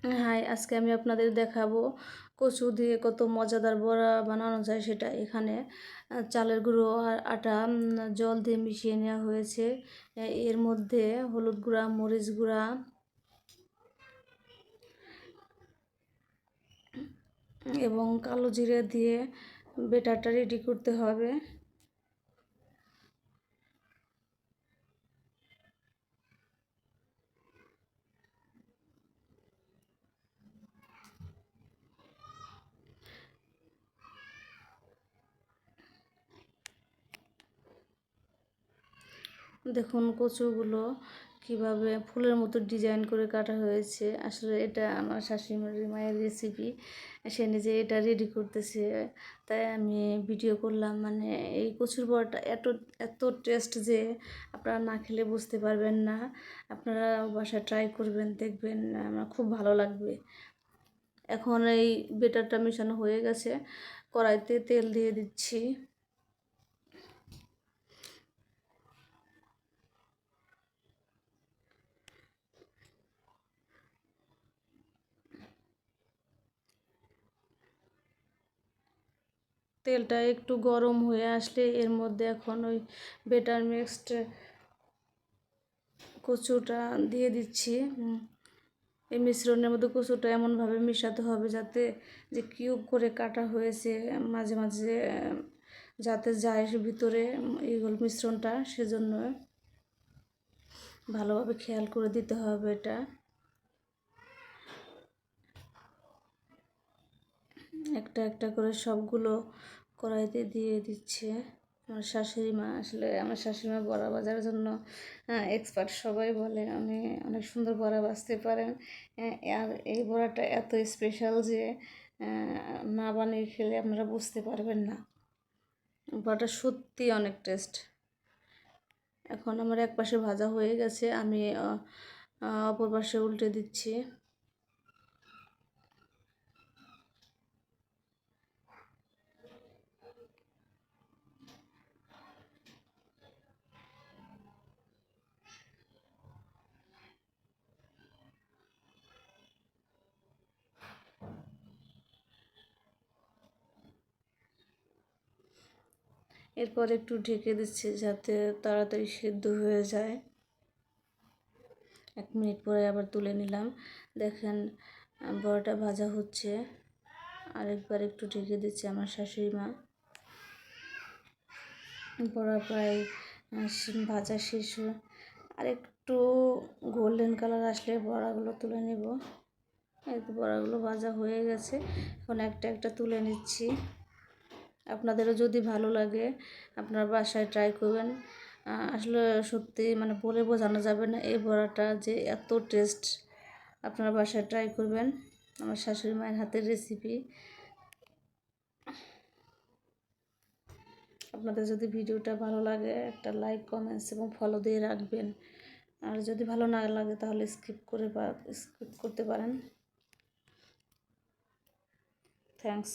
High, আজকে আমি আপনাদের দেখাবো কচু দিয়ে কত মজাদার বড়া বানানো যায় সেটা। এখানে চালের গুঁড়ো আর আটা জল দিয়ে মিশিয়ে নেওয়া হয়েছে। এর মধ্যে হলুদ গুঁড়া, মরিচ গুঁড়া এবং কালো জিরে দিয়ে বেটারটা রেডি করতে হবে। দেখুন কচুগুলো কিভাবে ফুলের মতো ডিজাইন করে কাটা হয়েছে। আসলে এটা আমার শাশুড়ি মায়ের রেসিপি, সে নিজে এটা রেডি করতেছে, তাই আমি ভিডিও করলাম। মানে এই কচুর বড়াটা এত এত টেস্ট যে আপনারা না খেলে বুঝতে পারবেন না। আপনারা বাসায় ট্রাই করবেন, দেখবেন আমার খুব ভালো লাগবে। এখন এই বেটারটা মেশানো হয়ে গেছে, কড়াইতে তেল দিয়ে দিচ্ছি। তেলটা একটু গরম হয়ে আসলে এর মধ্যে এখন ওই বেটার মিক্সড কচুটা দিয়ে দিচ্ছি। এই মিশ্রণের মধ্যে কচুটা এমনভাবে মেশাতে হবে যাতে যে কিউব করে কাটা হয়েছে মাঝে মাঝে যাতে যায় ভিতরে এইগুলো মিশ্রণটা, সেজন্য ভালোভাবে খেয়াল করে দিতে হবে। এটা একটা একটা করে সবগুলো কড়াইতে দিয়ে দিচ্ছে আমার শাশুড়ি মা। আসলে আমার শাশুড়ি মা বড়া ভাজার জন্য এক্সপার্ট, সবাই বলে উনি অনেক সুন্দর বড়া ভাজতে পারেন। আর এই বড়াটা এত স্পেশাল যে না বানিয়ে খেলে আপনারা বুঝতে পারবেন না। বড়াটা সত্যি অনেক টেস্ট। এখন আমার এক পাশে ভাজা হয়ে গেছে, আমি অপর পাশে উল্টে দিচ্ছি। এরপর একটু ঢেকে দিচ্ছি যাতে তাড়াতাড়ি সিদ্ধ হয়ে যায়। 1 মিনিট পরে আবার তুলে নিলাম। দেখেন বড়াটা ভাজা হচ্ছে। আরেকবার একটু ঢেকে দিচ্ছে আমার শাশুড়ি মা। বড়া প্রায় ভাজা শেষ, আর একটু গোল্ডেন কালার আসলে বড়াগুলো তুলে নেব। এই তো বড়াগুলো ভাজা হয়ে গেছে, এখন একটা একটা তুলে নিচ্ছি। আপনাদেরও যদি ভালো লাগে আপনারা বাসায় ট্রাই করবেন। আসলে সত্যি মানে বলে বোঝানো যাবে না এই বড়াটা যে এত টেস্ট। আপনারা বাসায় ট্রাই করবেন, আমার শাশুড়ি মায়ের হাতের রেসিপি। আপনাদের যদি ভিডিওটা ভালো লাগে একটা লাইক, কমেন্টস এবং ফলো দিয়ে রাখবেন। আর যদি ভালো না লাগে তাহলে স্কিপ করতে পারেন। থ্যাঙ্কস।